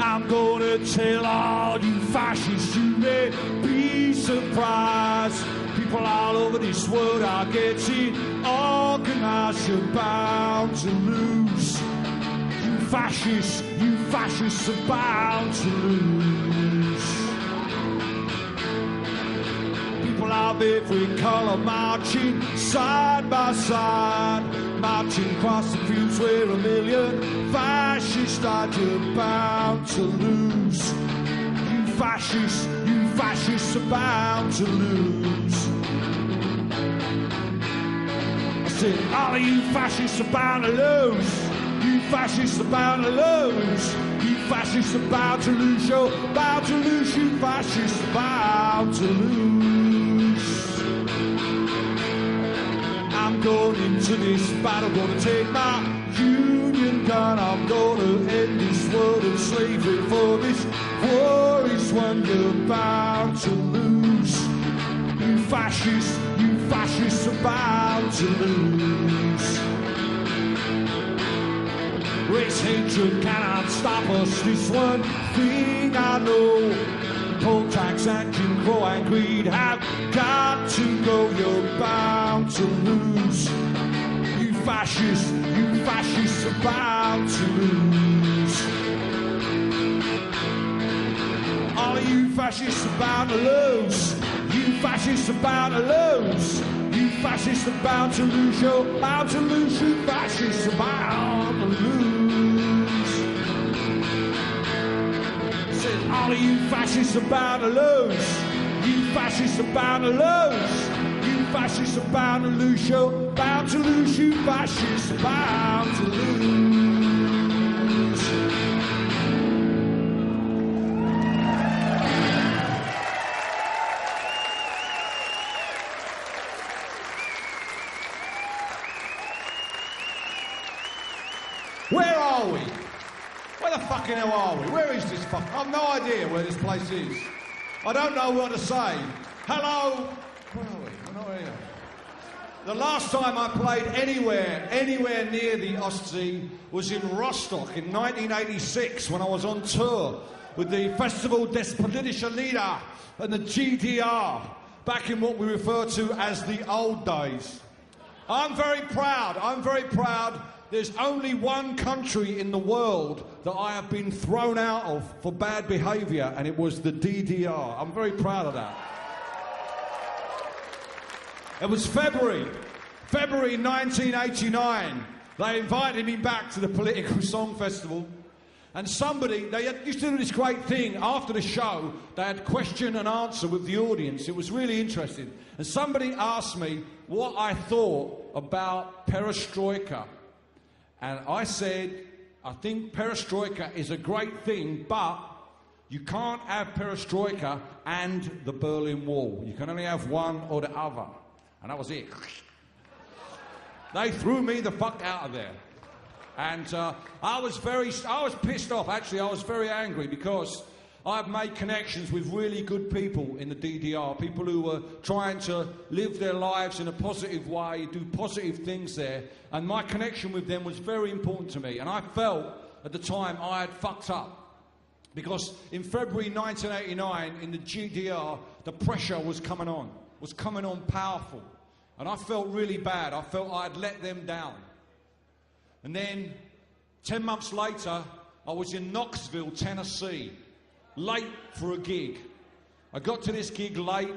I'm gonna tell all you fascists you may be surprised. People all over this world are getting organized. You're bound to lose. You fascists are bound to lose. People of every colour marching side by side, marching across the fields where a million fascists died. You're bound to lose. You fascists are bound to lose. I said, all of you fascists are bound to lose. You fascists are bound to lose. You fascists are bound to lose. You're bound to lose. You fascists are bound to lose. I'm going into this battle, gonna take my union gun. I'm gonna end this world of slavery, for this war is one you're bound to lose. You fascists are bound to lose. Race hatred cannot stop us, this one thing I know. Poll tax and Jim Crow and greed have got to go. You're bound to lose. You fascists are bound to lose. All of you fascists are bound to lose. You fascists are bound to lose. You fascists are bound to lose. You're bound to lose. You fascists are bound to lose. All of you fascists are bound to lose. You fascists are bound to lose. You fascists are bound to lose. You're bound to lose. You fascists are bound to lose. Where are we? Where the fucking hell are we? Where is this fuck? I've no idea where this place is. I don't know what to say. Hello? Where are we? I'm not here. The last time I played anywhere near the Ostsee was in Rostock in 1986 when I was on tour with the Festival des Politischer Lieder and the GDR, back in what we refer to as the old days. I'm very proud. There's only one country in the world that I have been thrown out of for bad behaviour, and it was the DDR. I'm very proud of that. It was February 1989. They invited me back to the Political Song Festival, and they used to do this great thing. After the show, they had question and answer with the audience. It was really interesting. And somebody asked me what I thought about perestroika. And I said, I think perestroika is a great thing, but you can't have perestroika and the Berlin Wall. You can only have one or the other. And that was it. They threw me the fuck out of there. And I was pissed off, actually. I was very angry because I've made connections with really good people in the DDR, people who were trying to live their lives in a positive way, do positive things there, and my connection with them was very important to me, and I felt at the time I had fucked up, because in February 1989 in the GDR the pressure was coming on powerful, and I felt really bad. I felt I had let them down. And then 10 months later I was in Knoxville, Tennessee, late for a gig. I got to this gig late.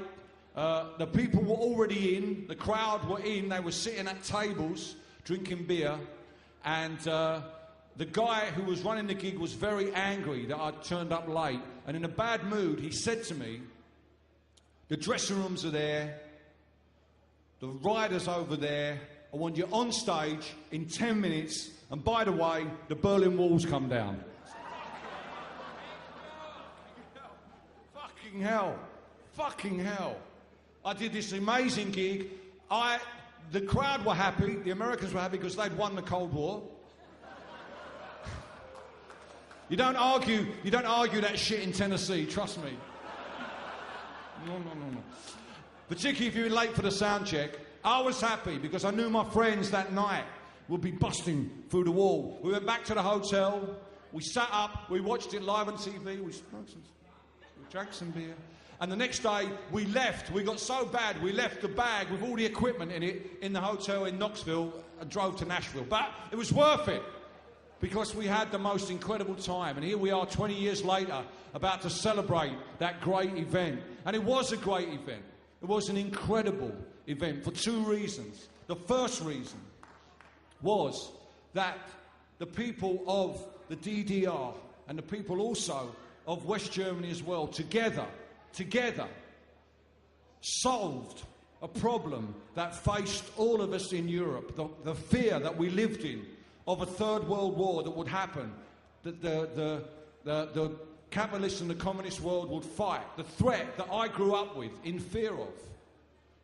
The people were already in. The crowd were in. They were sitting at tables drinking beer. And the guy who was running the gig was very angry that I'd turned up late. And in a bad mood, he said to me, the dressing rooms are there. The rider's over there. I want you on stage in 10 minutes. And by the way, the Berlin Wall's come down. Fucking hell. I did this amazing gig. The crowd were happy, the Americans were happy because they'd won the Cold War. You don't argue that shit in Tennessee, trust me. No. particularly if you're late for the sound check, I was happy because I knew my friends that night would be busting through the wall. We went back to the hotel, we sat up, we watched it live on TV, we drank some beer. And the next day, we left. We got so bad, we left the bag with all the equipment in it in the hotel in Knoxville and drove to Nashville. But it was worth it because we had the most incredible time. And here we are 20 years later about to celebrate that great event. And it was a great event. It was an incredible event for two reasons. The first reason was that the people of the DDR and the people also of West Germany as well, together, solved a problem that faced all of us in Europe, the fear that we lived in of a third world war that would happen, that the capitalist and the communist world would fight. The threat that I grew up with, in fear of,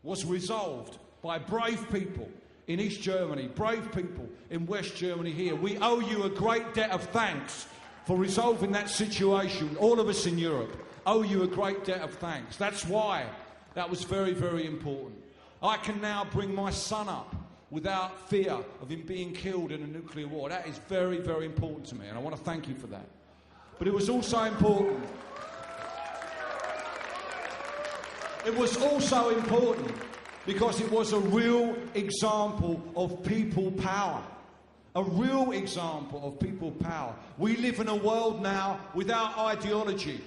was resolved by brave people in East Germany, brave people in West Germany here. We owe you a great debt of thanks for resolving that situation. All of us in Europe owe you a great debt of thanks. That's why that was very, very important. I can now bring my son up without fear of him being killed in a nuclear war. That is very, very important to me, and I want to thank you for that. But it was also important. It was also important because it was a real example of people power. A real example of people power. We live in a world now without ideology,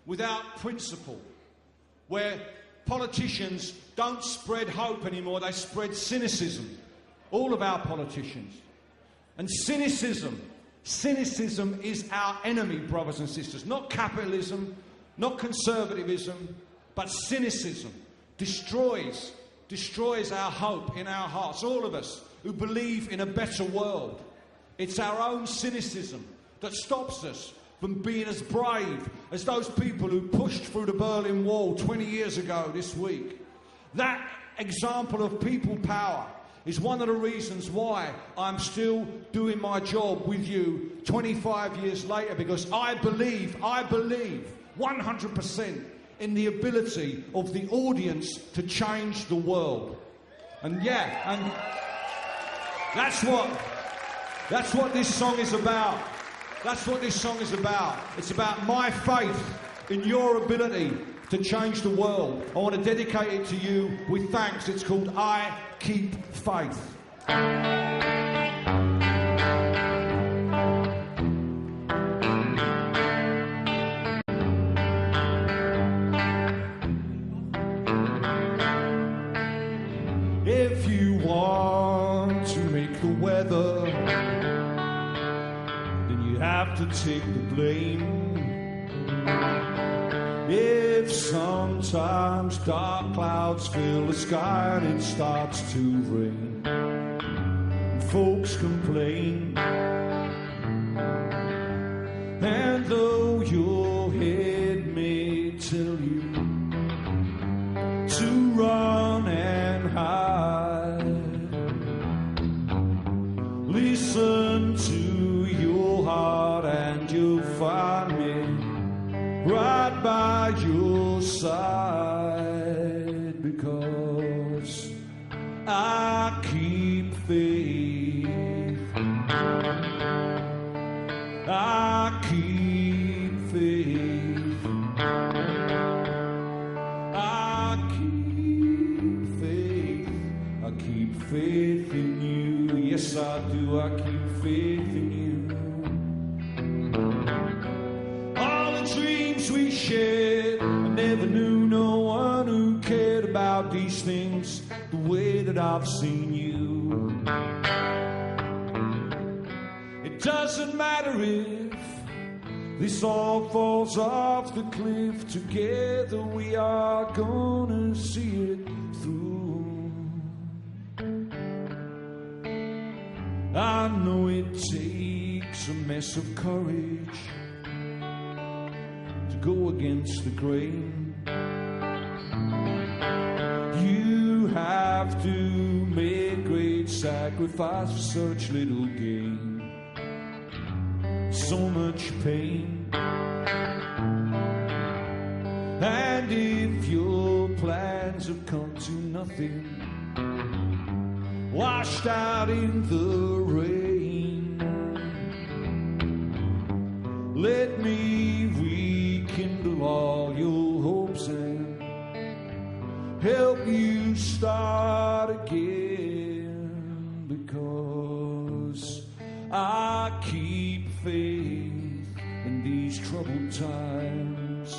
without principle, where politicians don't spread hope anymore, they spread cynicism. All of our politicians. And cynicism is our enemy, brothers and sisters. Not capitalism, not conservatism, but cynicism destroys our hope in our hearts. All of us who believe in a better world. It's our own cynicism that stops us from being as brave as those people who pushed through the Berlin Wall 20 years ago this week. That example of people power is one of the reasons why I'm still doing my job with you 25 years later, because I believe 100% in the ability of the audience to change the world. And that's what this song is about. That's what this song is about. It's about my faith in your ability to change the world. I want to dedicate it to you with thanks. It's called I Keep Faith. If you want to make the weather, then you have to take the blame. If sometimes dark clouds fill the sky and it starts to rain, and folks complain, and though your head may tell you to run and hide, listen to your heart and you'll find me right by your side, because I keep faith. I keep faith. I keep faith. I keep faith in you. Yes, I do. I keep faith in you. Dreams we shared, I never knew no one who cared about these things the way that I've seen you. It doesn't matter if this all falls off the cliff, together we are gonna see it through. I know it takes a mess of courage go against the grain. You have to make great sacrifice for such little gain, so much pain. And if your plan plans have come to nothing, washed out in the rain. Let me rekindle all your hopes and help you start again, because I keep faith in these troubled times.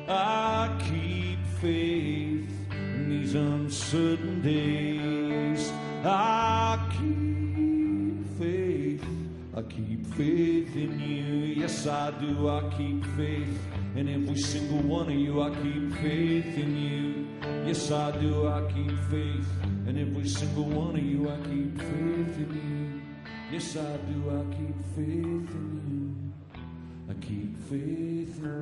I keep faith in these uncertain days. I keep faith in you. Yes, I do. I keep faith in every single one of you. I keep faith in you. Yes, I do. I keep faith in every single one of you. I keep faith in you. Yes, I do. I keep faith in you. I keep faith in you.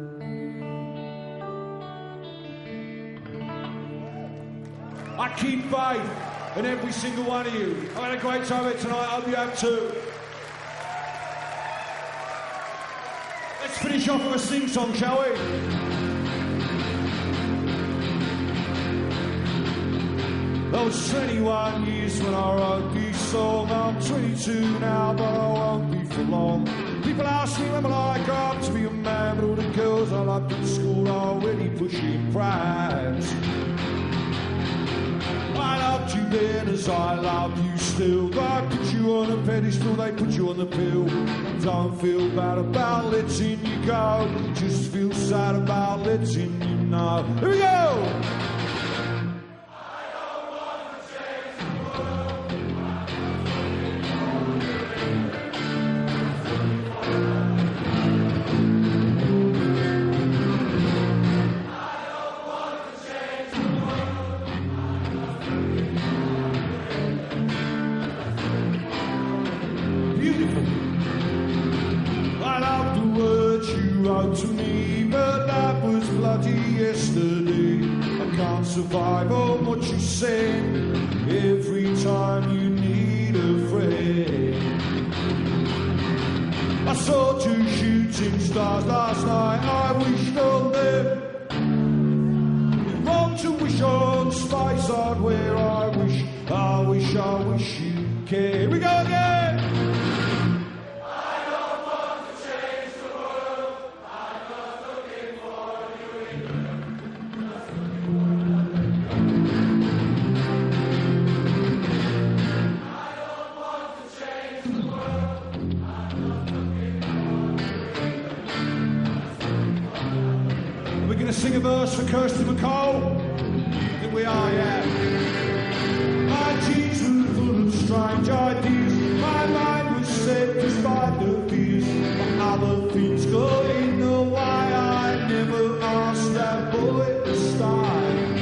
I keep faith in every single one of you. I've had a great time here tonight. I hope you have too. Let's finish off with a sing-song, shall we? I was 21 years when I wrote this song. I'm 22 now, but I won't be for long. People ask me when will I grow up to be a man, but all the girls I loved at school are already pushing prize. I loved you then as I love you still. They put you on a pedestal, they put you on the pill. Don't feel bad about letting you go, just feel sad about letting you know. Here we go! To me, but that was bloody yesterday. I can't survive on what you said every time you need a friend. I saw 2 shooting stars last night, I wished on them. It's wrong to wish on space out where I wish you cared. Here we go again! Sing a verse for Kirsty McCall? I think we are, yeah. My jeans were full of strange ideas. My mind was set despite the fears. But other things got in the way. I never asked that boy to stay.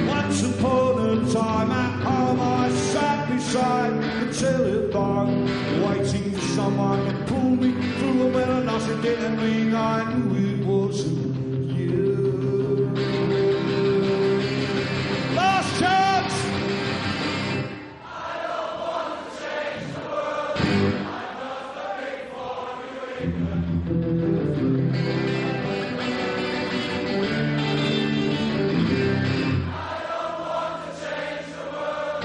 Once upon a time at home I sat beside the telephone, waiting for someone to pull me through a window. Nothing didn't mean I knew it wasn't you. Last chance! I don't want to change the world. I'm not looking for you. I don't want to change the world. I'm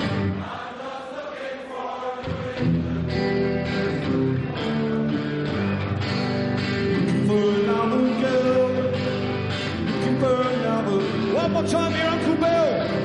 not looking for you. One more time here, Uncle Bill.